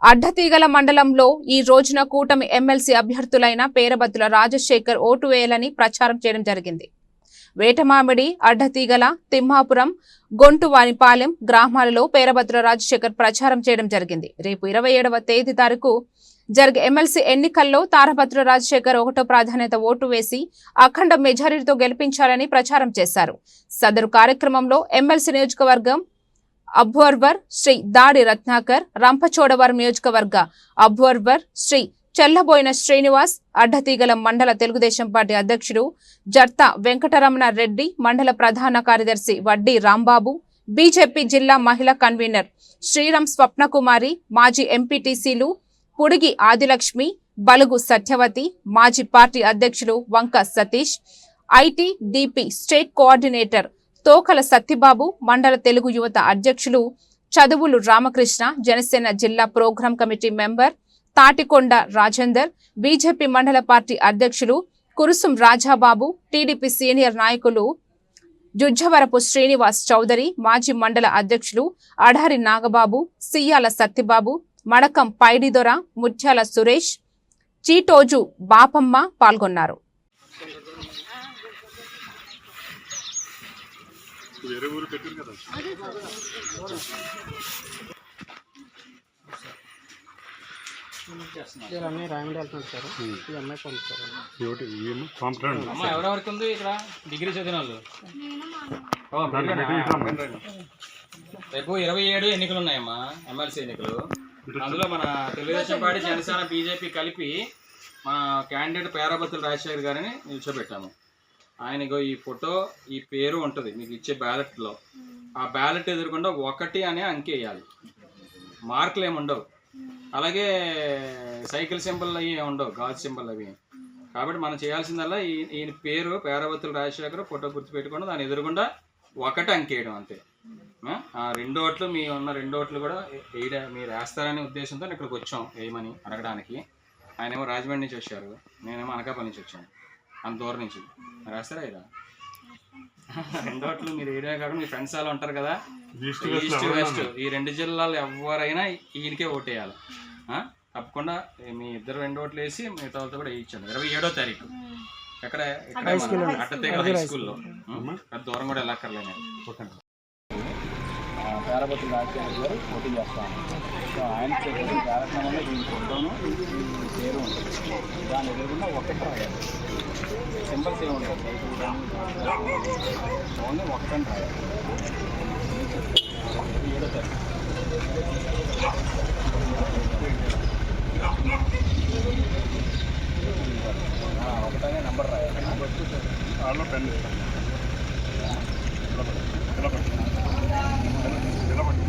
అడ్డతీగల మండలంలో ఈ రోజున కూటమి ఎమ్మెల్సీ అభ్యర్థులైన పేరబత్తుల రాజశేఖర్ ఓటు వేయాలని ప్రచారం చేయడం జరిగింది. వేటమామిడి, అడ్డతీగల, తిమ్మాపురం, గొంటువానిపాలెం గ్రామాలలో పేరబత్తుల రాజశేఖర్ ప్రచారం చేయడం జరిగింది. రేపు 27వ తేదీ తారీఖు జరిగే ఎమ్మెల్సీ ఎన్నికల్లో తారపత్రుల రాజశేఖర్ 1వ ప్రాధాన్యత ఓటు వేసి అఖండ మెజారిటీతో గెలిపించాలని ప్రచారం చేశారు. సదరు కార్యక్రమంలో ఎమ్మెల్సీ నియోజకవర్గం అబ్జర్వర్ శ్రీ దాడి రత్నాకర్, రంపచోడవరం నియోజకవర్గ అబ్జర్వర్ శ్రీ చెల్లబోయిన శ్రీనివాస్, అడ్డతీగల మండల తెలుగుదేశం పార్టీ అధ్యక్షుడు జర్త వెంకటరమణ రెడ్డి, మండల ప్రధాన కార్యదర్శి వడ్డీ రాంబాబు, బీజేపీ జిల్లా మహిళా కన్వీనర్ శ్రీరామ్ స్వప్నకుమారి, మాజీ ఎంపీటీసీలు పుడిగి ఆదిలక్ష్మి, బలుగు సత్యవతి, మాజీ పార్టీ అధ్యక్షులు Vanka Satish, IT DP state coordinator Tokala Satyababu, mandal Telugu యువత అధ్యక్షులు చదువులు రామకృష్ణ, జనసేన జిల్లా programme committee member Tatikonda Rajender, BJP mandal party అధ్యక్షులు కురుసుం రాజాబాబు, టీడీపీ సీనియర్ నాయకులు జుజ్జవరపు శ్రీనివాస్ చౌదరి, మాజీ మండల అధ్యక్షులు అడారి నాగబాబు, సియ్యాల సత్యబాబు, మడకం పైడిదొర, ముత్యాల సురేష్, చీటోజు బాపమ్మ పాల్గొన్నారు. ఎవరెవరికి ఉంది ఇక్కడ డిగ్రీ చదివిన వాళ్ళు? రేపు 27 ఎన్నికలు ఉన్నాయమ్మా, ఎమ్మెల్సీ ఎన్నికలు. అందులో మన తెలుగుదేశం పార్టీ, జనసేన, బీజేపీ కలిపి మన క్యాండిడేట్ పేరాబత్తుల రాజశేఖర్ గారిని నిల్చోబెట్టాము. ఆయనకు ఈ ఫోటో, ఈ పేరు ఉంటుంది మీకు ఇచ్చే బ్యాలెట్లో. ఆ బ్యాలెట్ ఎదురుకుండా 1 అనే అంకె వేయాలి, మార్కులు ఏమి ఉండవు. అలాగే సైకిల్ సింబల్ అవి ఉండవు, గాజు సింబల్ అవి. కాబట్టి మనం చేయాల్సిందల్లా ఈయన పేరు పేరాబత్తుల రాజశేఖర్ ఫోటో గుర్తుపెట్టుకోండి, దాని ఎదురుగుండా 1 అంకె వేయడం అంతే. ఆ 2 ఓట్లు, మీ ఉన్న 2 ఓట్లు కూడా మీరు వేస్తారనే ఉద్దేశంతో ఇక్కడికి వచ్చాం వేయమని అడగడానికి. ఆయనేమో రాజమండ్రి నుంచి వచ్చారు, నేనేమో అనకాపల్లి నుంచి వచ్చాను, అంత దూరం నుంచి. మరి వేస్తారా ఇలా 2 ఓట్లు మీరు వేయడమే కాకుండా మీ ఫ్రెండ్స్ అలా ఉంటారు కదా, ఈస్ట్ వెస్ట్, ఈ 2 జిల్లాలు ఎవరైనా ఈయనకే ఓటేయాలి. తప్పకుండా మీ ఇద్దరు 2 ఓట్లు వేసి మిగతా వాళ్ళతో కూడా వేయించాను. 27వ తారీఖు ఎక్కడ అట్టతీగల హై స్కూల్లో. దూరం కూడా వెళ్ళక్కర్లేదు. పేరాబత్తుల రాజశేఖర్ గారు పోటీ చేస్తాను. సో ఆయన చేసే కార్యక్రమంలో దీని ఫోటోను, ఈ పేరు ఉంటుంది, దాని ఎదురుకుండా 1 రాయాలి. సింబల్స్ ఏమి ఉంటుంది, ఓన్లీ 1 రాయాలి. 27వ తారీఖు 1 అనే నంబర్ రాయాలి. వాళ్ళు పెన్ నిలబడి